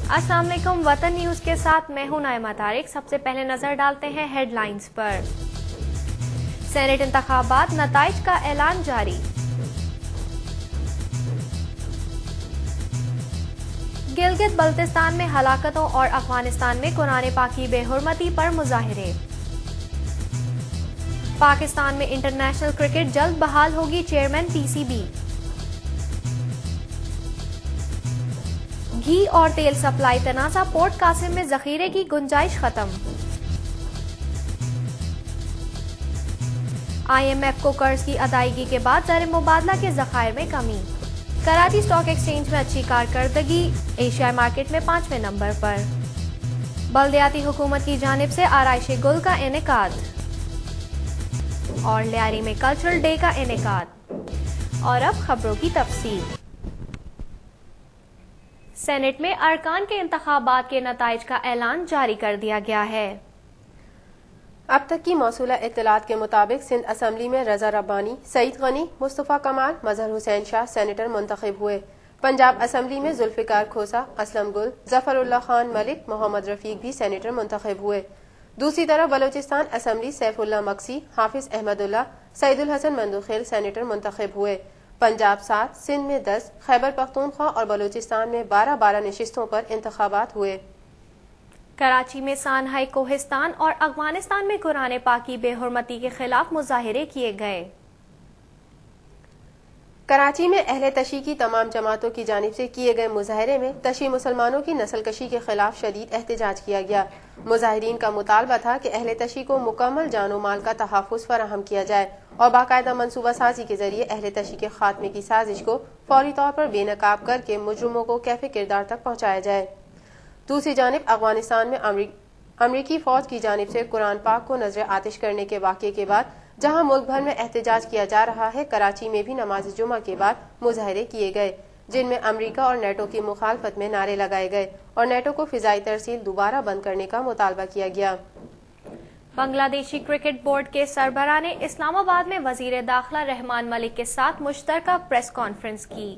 السلام علیکم، وطن نیوز کے ساتھ میں ہوں نائمہ طارق۔ سب سے پہلے نظر ڈالتے ہیں ہیڈ لائنز پر۔ سینیٹ انتخابات نتائج کا اعلان جاری۔ گلگت بلتستان میں ہلاکتوں اور افغانستان میں قرآن پاک کی بے حرمتی پر مظاہرے۔ پاکستان میں انٹرنیشنل کرکٹ جلد بحال ہوگی، چیئرمین پی سی بی۔ گھی اور تیل سپلائی تنازع، پورٹ قاسم میں ذخیرے کی گنجائش ختم۔ آئی ایم ایف کو قرض کی ادائیگی کے بعد زر مبادلہ کے ذخائر میں کمی۔ کراچی اسٹاک ایکسچینج میں اچھی کارکردگی، ایشیائی مارکیٹ میں 5ویں نمبر پر۔ بلدیاتی حکومت کی جانب سے آرائش گل کا انعقاد اور لیاری میں کلچرل ڈے کا انعقاد۔ اور اب خبروں کی تفصیل۔ سینیٹ میں ارکان کے انتخابات کے نتائج کا اعلان جاری کر دیا گیا ہے۔ اب تک کی موصولہ اطلاعات کے مطابق سندھ اسمبلی میں رضا ربانی، سعید غنی، مصطفیٰ کمال، مظہر حسین شاہ سینیٹر منتخب ہوئے۔ پنجاب اسمبلی میں ذوالفقار کھوسا، اسلم گل، ظفر اللہ خان ملک، محمد رفیق بھی سینیٹر منتخب ہوئے۔ دوسری طرف بلوچستان اسمبلی سیف اللہ مکسی، حافظ احمد اللہ، سعید الحسن مندوخیل سینیٹر منتخب ہوئے۔ پنجاب 7، سندھ میں 10، خیبر پختونخوا اور بلوچستان میں 12 نشستوں پر انتخابات ہوئے۔ کراچی میں سانحہ کوہستان اور افغانستان میں قرآن پاک کی بے حرمتی کے خلاف مظاہرے کیے گئے۔ کراچی میں اہل تشیع کی تمام جماعتوں کی جانب سے کیے گئے مظاہرے میں تشیع مسلمانوں کی نسل کشی کے خلاف شدید احتجاج کیا گیا۔ مظاہرین کا مطالبہ تھا کہ اہل تشیع کو مکمل جان و مال کا تحفظ فراہم کیا جائے اور باقاعدہ منصوبہ سازی کے ذریعے اہل تشیع کے خاتمے کی سازش کو فوری طور پر بے نقاب کر کے مجرموں کو کیف کردار تک پہنچایا جائے۔ دوسری جانب افغانستان میں امریکی فوج کی جانب سے قرآن پاک کو نذر آتش کرنے کے واقعے کے بعد جہاں ملک بھر میں احتجاج کیا جا رہا ہے، کراچی میں بھی نماز جمعہ کے بعد مظاہرے کیے گئے، جن میں امریکہ اور نیٹو کی مخالفت میں نعرے لگائے گئے اور نیٹو کو فضائی ترسیل دوبارہ بند کرنے کا مطالبہ کیا گیا۔ بنگلہ دیشی کرکٹ بورڈ کے سربراہ نے اسلام آباد میں وزیر داخلہ رحمان ملک کے ساتھ مشترکہ پریس کانفرنس کی۔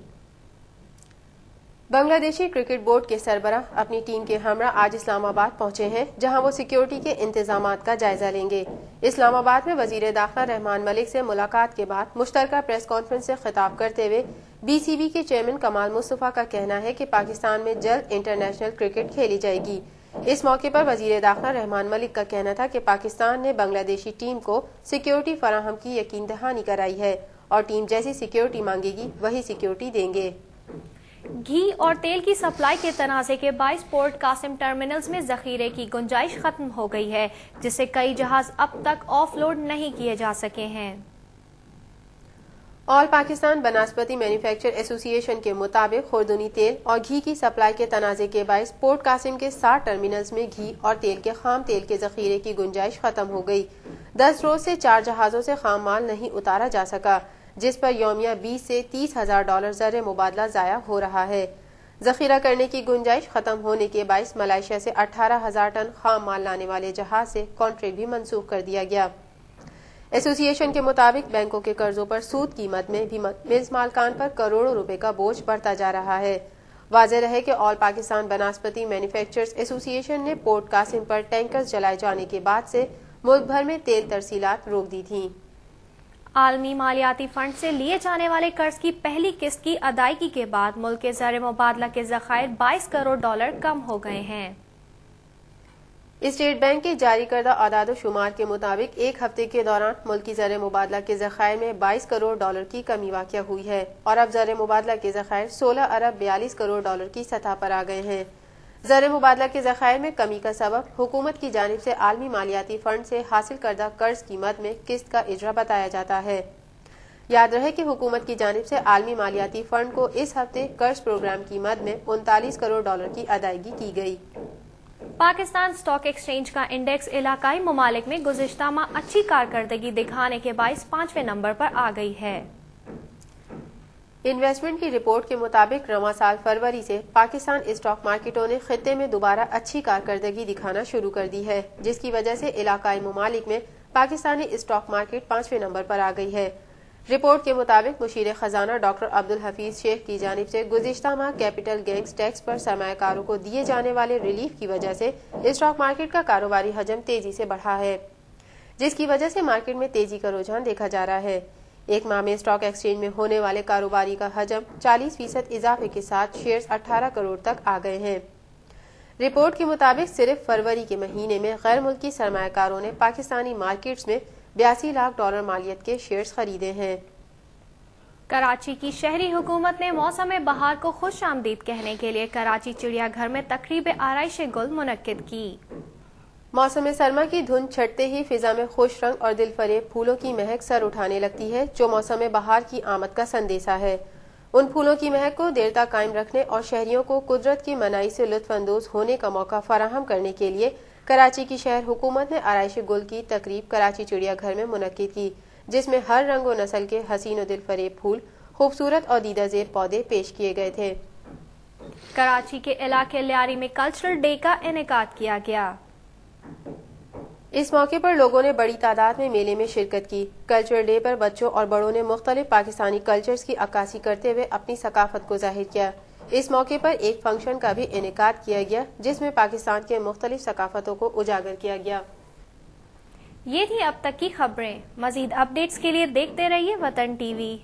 بنگلہ دیشی کرکٹ بورڈ کے سربراہ اپنی ٹیم کے ہمراہ آج اسلام آباد پہنچے ہیں، جہاں وہ سیکیورٹی کے انتظامات کا جائزہ لیں گے۔ اسلام آباد میں وزیر داخلہ رحمان ملک سے ملاقات کے بعد مشترکہ پریس کانفرنس سے خطاب کرتے ہوئے بی سی بی کے چیئرمین کمال مصطفیٰ کا کہنا ہے کہ پاکستان میں جلد انٹرنیشنل کرکٹ کھیلی جائے گی۔ اس موقع پر وزیر داخلہ رحمان ملک کا کہنا تھا کہ پاکستان نے بنگلہ دیشی ٹیم کو سیکیورٹی فراہم کی یقین دہانی کرائی ہے اور ٹیم جیسی سیکیورٹی مانگے گی وہی سیکیورٹی دیں گے۔ گھی اور تیل کی سپلائی کے تنازع کے باعث پورٹ قاسم ٹرمینلز میں ذخیرے کی گنجائش ختم ہو گئی ہے، جس سے کئی جہاز اب تک آف لوڈ نہیں کیے جا سکے ہیں۔ آل پاکستان بناسپتی مینوفیکچر ایسوسی ایشن کے مطابق خوردنی تیل اور گھی کی سپلائی کے تنازع کے باعث پورٹ قاسم کے 60 ٹرمینلز میں گھی اور تیل کے خام تیل کے ذخیرے کی گنجائش ختم ہو گئی۔ 10 روز سے 4 جہازوں سے خام مال نہیں اتارا جا سکا، جس پر یومیہ 20 سے 30 ہزار ڈالر زر مبادلہ ضائع ہو رہا ہے۔ ذخیرہ کرنے کی گنجائش ختم ہونے کے باعث ملائیشیا سے 18,000 ٹن خام مال لانے والے جہاز سے کانٹریکٹ بھی منسوخ کر دیا گیا۔ ایسوسی ایشن کے مطابق بینکوں کے قرضوں پر سود قیمت میں بھی ملز مالکان پر کروڑوں روپے کا بوجھ بڑھتا جا رہا ہے۔ واضح رہے کہ آل پاکستان بناسپتی مینوفیکچررز ایسوسی ایشن نے پورٹ قاسم پر ٹینکرز چلائے جانے کے بعد سے ملک بھر میں تیل ترسیلات روک دی تھیں۔ عالمی مالیاتی فنڈ سے لیے جانے والے قرض کی پہلی قسط کی ادائیگی کے بعد ملک کے زر مبادلہ کے ذخائر 22 کروڑ ڈالر کم ہو گئے ہیں۔ اسٹیٹ بینک کے جاری کردہ اعداد و شمار کے مطابق ایک ہفتے کے دوران ملکی زر مبادلہ کے ذخائر میں 22 کروڑ ڈالر کی کمی واقع ہوئی ہے اور اب زر مبادلہ کے ذخائر 16 ارب 42 کروڑ ڈالر کی سطح پر آ گئے ہیں۔ زر مبادلہ کے ذخائر میں کمی کا سبب حکومت کی جانب سے عالمی مالیاتی فنڈ سے حاصل کردہ قرض کی مد میں قسط کا اجرا بتایا جاتا ہے۔ یاد رہے کہ حکومت کی جانب سے عالمی مالیاتی فنڈ کو اس ہفتے قرض پروگرام کی مد میں 39 کروڑ ڈالر کی ادائیگی کی گئی۔ پاکستان اسٹاک ایکسچینج کا انڈیکس علاقائی ممالک میں گزشتہ ماہ اچھی کارکردگی دکھانے کے باعث 5ویں نمبر پر آ گئی ہے۔ انویسٹمنٹ کی رپورٹ کے مطابق رواں سال فروری سے پاکستان اسٹاک مارکیٹوں نے خطے میں دوبارہ اچھی کارکردگی دکھانا شروع کر دی ہے، جس کی وجہ سے علاقائی ممالک میں پاکستانی اسٹاک مارکیٹ 5ویں نمبر پر آ گئی ہے۔ رپورٹ کے مطابق مشیر خزانہ ڈاکٹر عبدالحفیظ شیخ کی جانب سے گزشتہ ماہ کیپٹل گینز ٹیکس پر سرمایہ کاروں کو دیے جانے والے ریلیف کی وجہ سے اسٹاک مارکیٹ کا کاروباری حجم تیزی سے بڑھا ہے، جس کی وجہ سے مارکیٹ میں تیزی کا رجحان دیکھا جا رہا ہے۔ ایک ماہ میں اسٹاک ایکسچینج میں ہونے والے کاروباری کا حجم 40% اضافے کے ساتھ شیئرز 18 کروڑ تک آ گئے ہیں۔ رپورٹ کے مطابق صرف فروری کے مہینے میں غیر ملکی سرمایہ کاروں نے پاکستانی مارکیٹس میں 82 لاکھ ڈالر مالیت کے شیئرز خریدے ہیں۔ کراچی کی شہری حکومت نے موسم بہار کو خوش آمدید کہنے کے لیے کراچی چڑیا گھر میں تقریب آرائش گل منعقد کی۔ موسم سرما کی دھند چھٹتے ہی فضا میں خوش رنگ اور دل فریب پھولوں کی مہک سر اٹھانے لگتی ہے، جو موسم بہار کی آمد کا سندیسہ ہے۔ ان پھولوں کی مہک کو دیر تک قائم رکھنے اور شہریوں کو قدرت کی منائی سے لطف اندوز ہونے کا موقع فراہم کرنے کے لیے کراچی کی شہر حکومت نے آرائش گل کی تقریب کراچی چڑیا گھر میں منعقد کی، جس میں ہر رنگ و نسل کے حسین و دل فریب پھول، خوبصورت اور دیدہ زیب پودے پیش کیے گئے تھے۔ کراچی کے علاقے لیاری میں کلچرل ڈے کا انعقاد کیا گیا۔ اس موقع پر لوگوں نے بڑی تعداد میں میلے میں شرکت کی۔ کلچرل ڈے پر بچوں اور بڑوں نے مختلف پاکستانی کلچرز کی عکاسی کرتے ہوئے اپنی ثقافت کو ظاہر کیا۔ اس موقع پر ایک فنکشن کا بھی انعقاد کیا گیا، جس میں پاکستان کے مختلف ثقافتوں کو اجاگر کیا گیا۔ یہ تھی اب تک کی خبریں۔ مزید اپڈیٹس کے لیے دیکھتے رہیے وطن ٹی وی۔